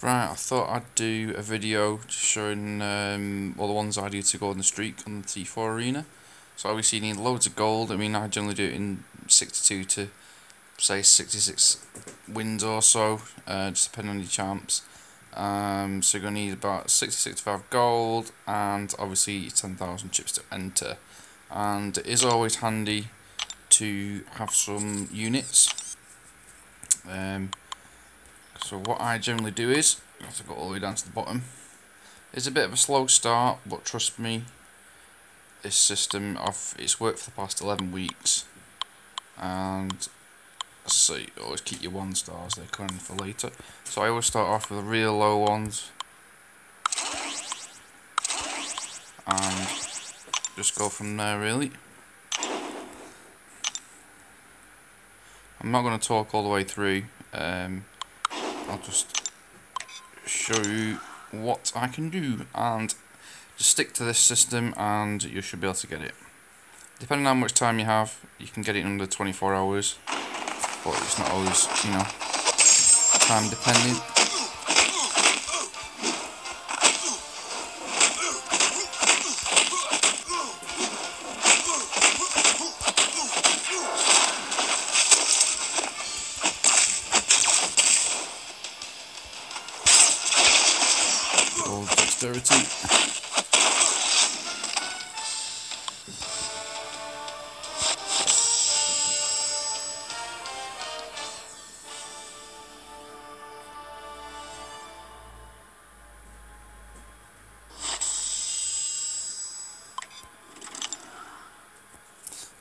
Right, I thought I'd do a video just showing all the ones I do to go on the streak on the T4 arena. So obviously you need loads of gold. I mean, I generally do it in 62 to say 66 wins or so, just depending on your champs. So you're going to need about 65 gold and obviously 10,000 chips to enter. And it is always handy to have some units. So what I generally do is, I have to go all the way down to the bottom. It's a bit of a slow start, but trust me, this system, it's worked for the past 11 weeks. And so you always keep your 1 stars, they're coming for later. So I always start off with the real low ones. And just go from there really. I'm not going to talk all the way through. I'll just show you what I can do, and just stick to this system and you should be able to get it. Depending on how much time you have, you can get it in under 24 hours, but it's not always, you know, time dependent. Dexterity.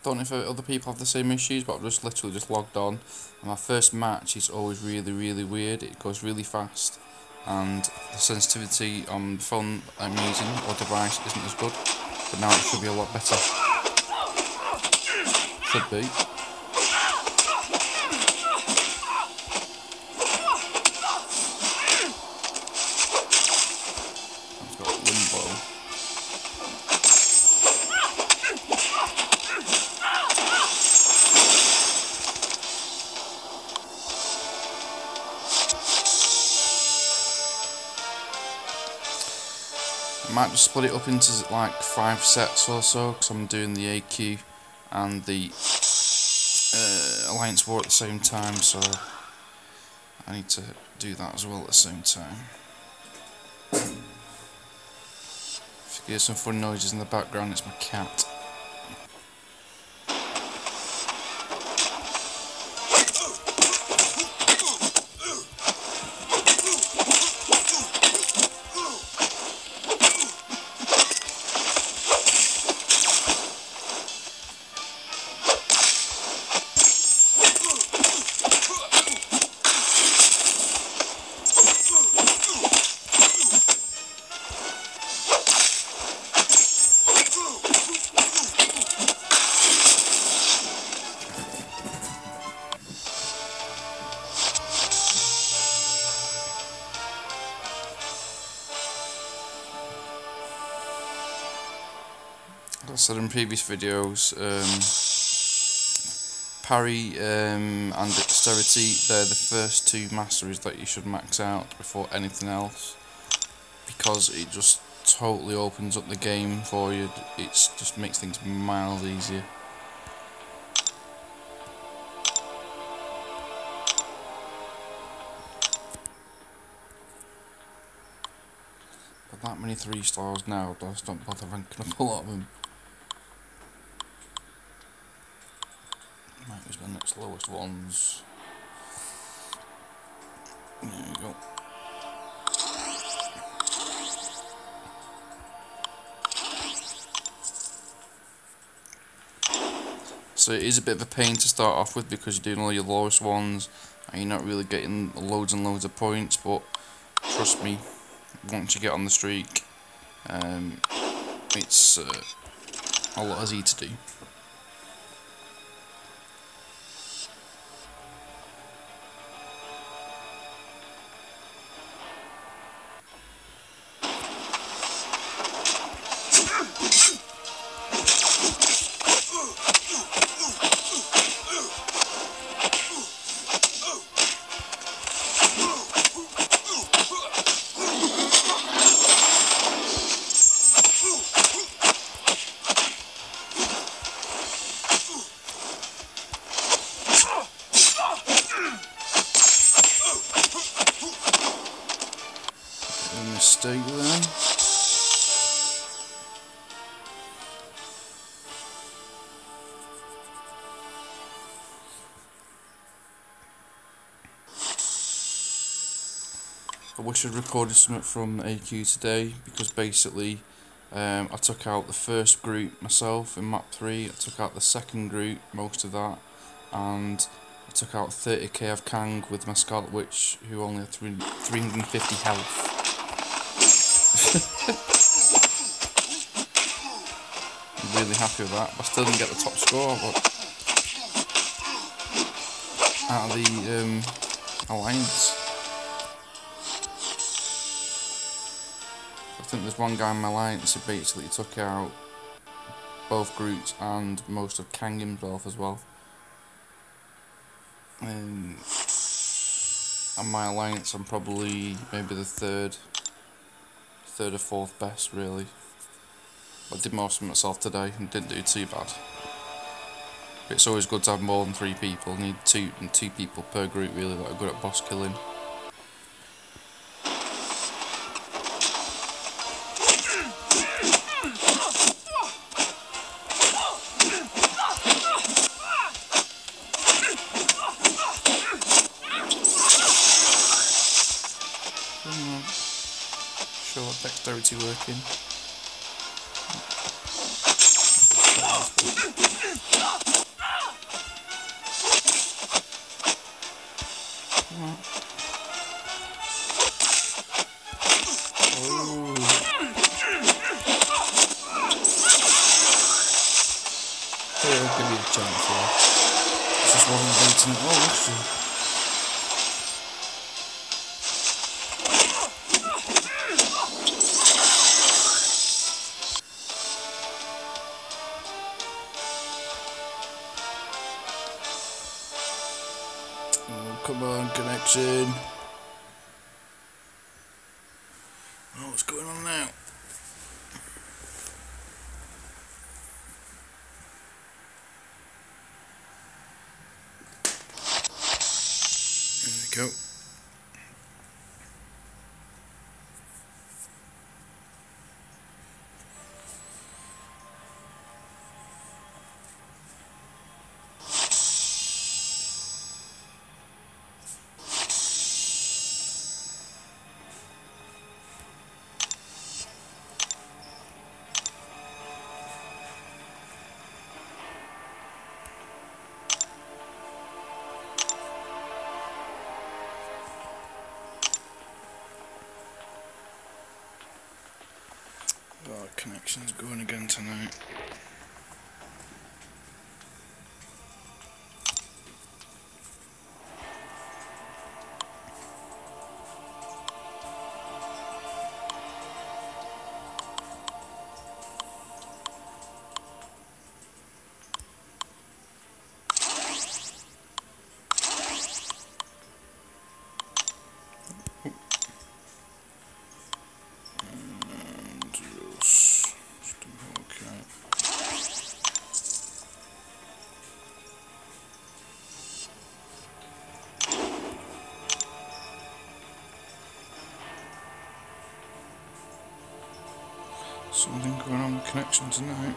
Don't know if other people have the same issues, but I've just literally just logged on, and my first match is always really weird. It goes really fast, and the sensitivity on the phone I'm using or device isn't as good, but now it should be a lot better. Should be. I've got limbo. I might just split it up into like 5 sets or so, because I'm doing the AQ and the Alliance War at the same time, so I need to do that as well at the same time. If you hear some fun noises in the background, it's my cat. Like I said in previous videos, parry and dexterity, they're the first 2 masteries that you should max out before anything else, because it just totally opens up the game for you. It just makes things miles easier. But that many 3 stars now, I just don't bother ranking up a lot of them. Might use my next lowest ones. There you go. So it is a bit of a pain to start off with, because you're doing all your lowest ones and you're not really getting loads and loads of points, but trust me, once you get on the streak, it's a lot easier to do. mistake there. I wish I'd recorded something from AQ today, because basically I took out the first group myself in map 3, I took out the second group, most of that, and I took out 30k of Kang with my Scarlet Witch, who only had 350 health. I'm really happy with that. I still didn't get the top score, but out of the alliance. I think there's one guy in my alliance who basically took out both groups and most of Kang himself as well. On my alliance, I'm probably maybe the third or fourth best, really. I did most of myself today and didn't do too bad. But it's always good to have more than 3 people. You need two people per group, really, that are good at boss killing. Sure, dexterity working. Oh. Here, I'll give you a chance here. It's just one beating it. Oh, actually. Oh, come on, connection. Oh, what's going on now? There we go. Oh, connection's going again tonight. Something going on with connection tonight.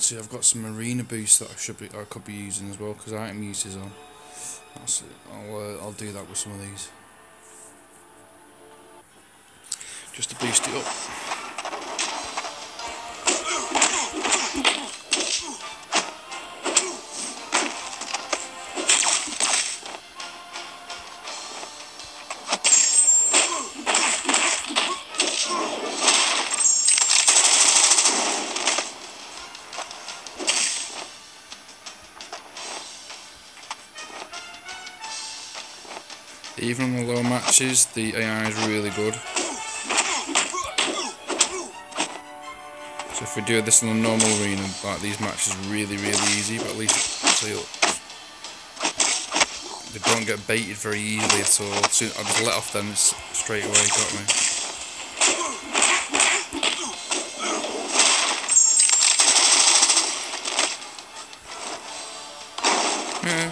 Actually, I've got some arena boosts that I could be using as well, because item use is on. I'll do that with some of these, just to boost it up. Even on the low matches, the AI is really good. So if we do this in a normal arena, like these matches are really easy, but at least they don't get baited very easily at all. So I just let off them straight away, got me. Yeah.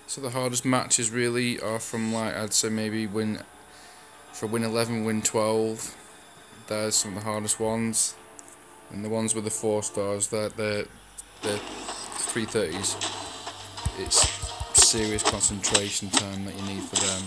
So the hardest matches really are from, like, I'd say maybe win 11, win 12. There's some of the hardest ones, and the ones with the 4 stars, they're 330s. It's serious concentration time that you need for them.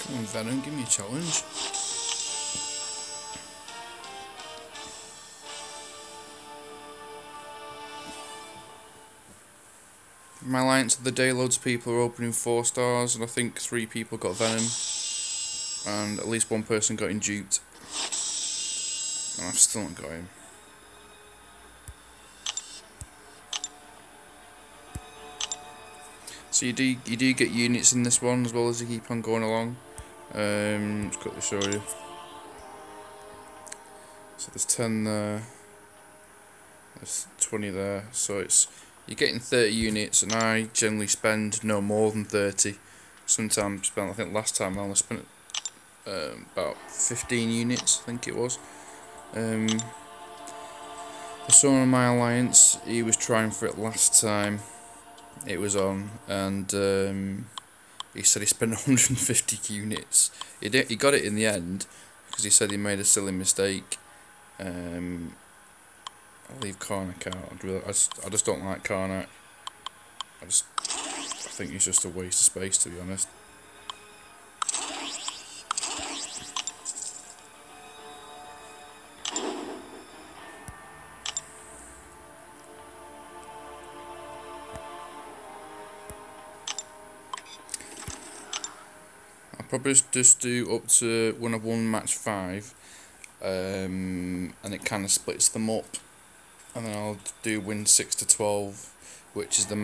Come on, Venom, give me a challenge. My alliance of the day, loads of people are opening 4 stars, and I think 3 people got Venom, and at least 1 person got him duped, and I've still not got him. So you do get units in this one as well as you keep on going along. Let's quickly show you. So there's 10 there, there's 20 there, so you're getting 30 units, and I generally spend no more than 30. Sometimes I think last time I only spent about 15 units, I think it was. For someone in my alliance, he was trying for it last time it was on, and he said he spent 150 units. He got it in the end, because he said he made a silly mistake. I'll leave Karnak out. I just don't like Karnak. I think he's just a waste of space, to be honest. I'll probably just do up to when I've won match 5, and it kind of splits them up. And then I'll do win 6 to 12, which is the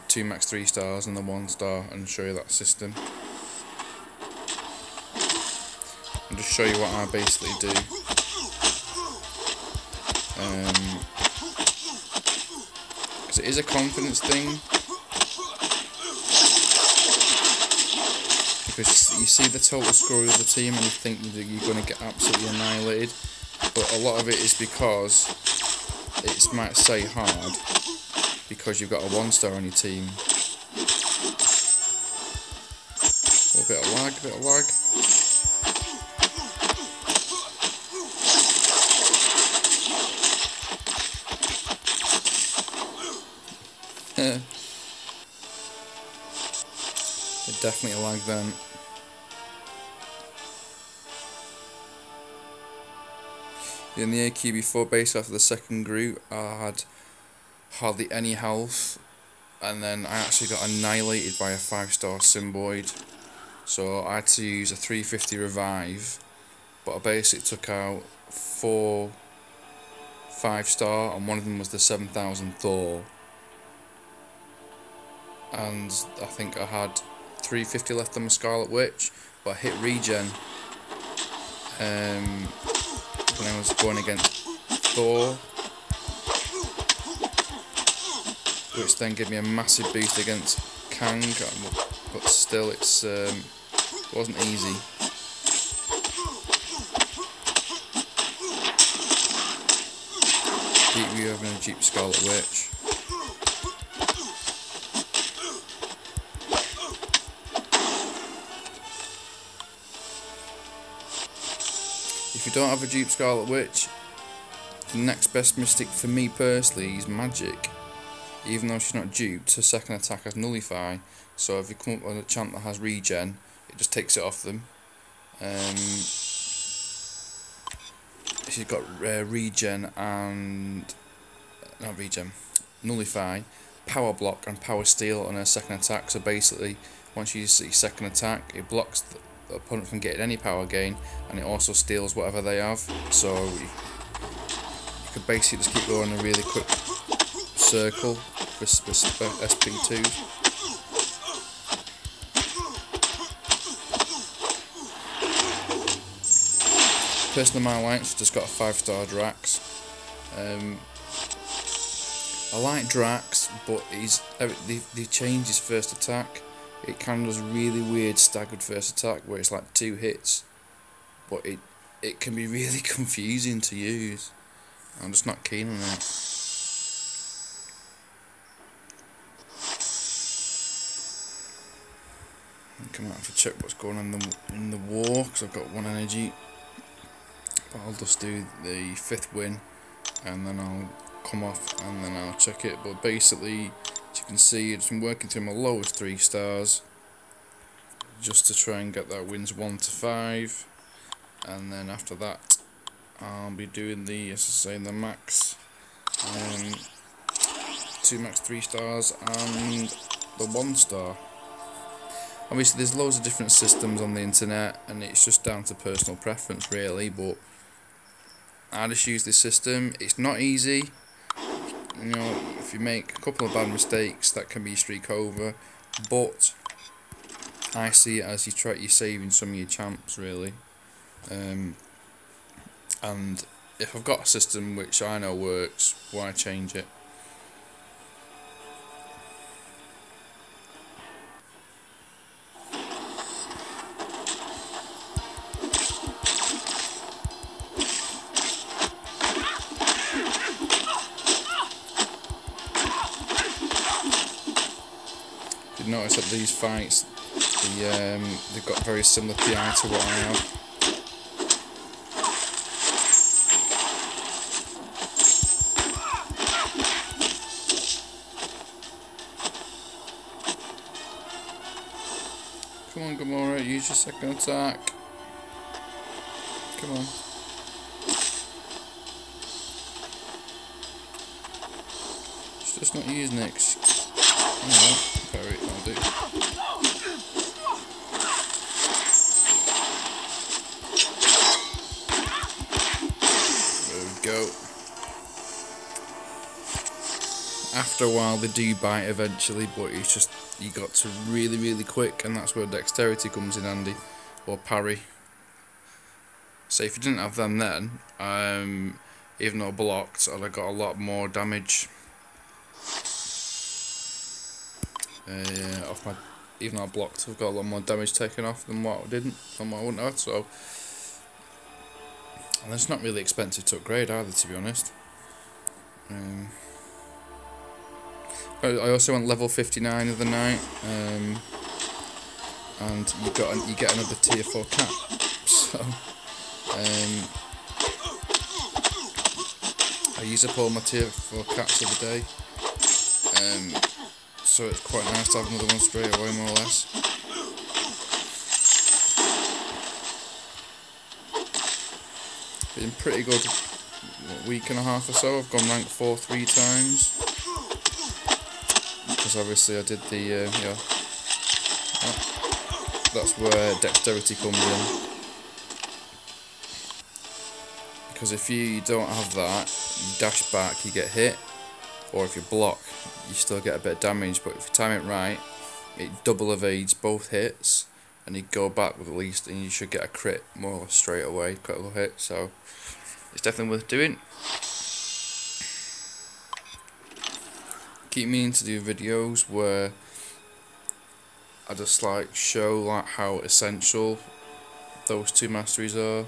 two max 3 stars and the 1 star, and show you that system. And just show you what I basically do. Because it is a confidence thing. Because you see the total score of the team and you think that you're going to get absolutely annihilated. But a lot of it is because it might say hard because you've got a 1 star on your team. A bit of lag. It definitely lagged then. In the AQ4 base after the second group, I had hardly any health, and then I actually got annihilated by a 5-star Symboid. So I had to use a 350 revive, but I basically took out 4 5-star, and one of them was the 7000 Thor. And I think I had 350 left on my Scarlet Witch, but I hit regen when I was going against Thor, which then gave me a massive boost against Kang, but still it wasn't easy. Beat me over in a Jeep Scarlet Witch. If you don't have a Jeep Scarlet Witch, the next best mystic for me personally is Magic. Even though she's not duped, her second attack has Nullify, so if you come up with a champ that has regen, it just takes it off them. She's got regen and not regen, Nullify, Power Block and Power Steal on her second attack. So basically, once you use your second attack, it blocks the opponent from getting any power gain, and it also steals whatever they have. So you could basically just keep going in a really quick circle with SP2. Person of my alliance just got a 5-star Drax. I like Drax, but they changed his first attack. It kind of does really weird staggered first attack where it's like 2 hits, but it can be really confusing to use. I'm just not keen on it. I'm gonna have to check what's going on in the war, because I've got 1 energy. But I'll just do the 5th win, and then I'll come off, and then I'll check it. But basically, as you can see, it's been working through my lowest 3 stars, just to try and get that wins 1 to 5, and then after that, I'll be doing the, as I say, the max, 2 max 3 stars, and the 1 star. Obviously, there's loads of different systems on the internet, and it's just down to personal preference, really. But I just use this system. It's not easy. You know, if you make a couple of bad mistakes, that can be streak over. But I see it as you're saving some of your champs, really. And if I've got a system which I know works, why change it? Notice that these fights, they've got very similar PI to what I have. Come on, Gamora, use your second attack. Come on. It's just not using it. Alright, parry, I'll do. There we go. After a while they do bite eventually, but it's just, you got to really quick, and that's where dexterity comes in handy, or parry. So if you didn't have them then, even though blocked, I'd have got a lot more damage. Off my, even though I blocked, I've got a lot more damage taken off than what I wouldn't have. So, and it's not really expensive to upgrade either, to be honest. I also went level 59 of the night, and you get another tier 4 cap. So, I use up all my tier 4 caps of the day. So it's quite nice to have another one straight away, more or less. Been pretty good week and a half or so. I've gone rank 4 3 times. Because obviously I did the, that's where dexterity comes in. Because if you don't have that, you dash back, you get hit. Or if you block, you still get a bit of damage, but if you time it right, it double evades both hits, and you go back with at least, and you should get a crit more or less straight away, critical hit. So it's definitely worth doing. Keep meaning to do videos where I just like show like how essential those two masteries are,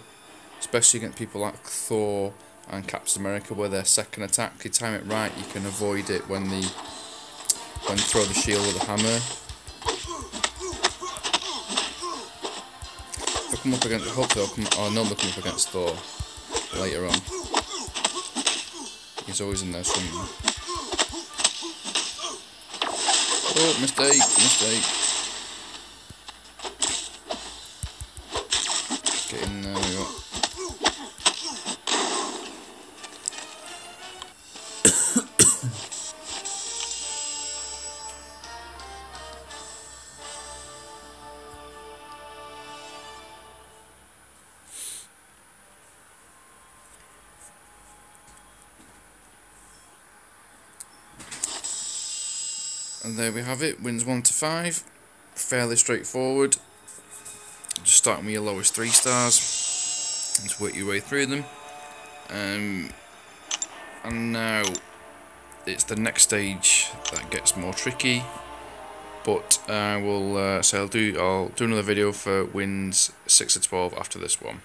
especially against people like Thor and Captain America, where their second attack, if you time it right, you can avoid it when you throw the shield with the hammer. If I come up against, hopefully I'll normally come up against Thor later on. He's always in there somewhere. Oh, mistake. Get in there, we go. And there we have it, wins 1 to 5, fairly straightforward. Just starting with your lowest 3 stars, and just work your way through them. And now it's the next stage that gets more tricky, but I will I'll do another video for wins 6 to 12 after this one.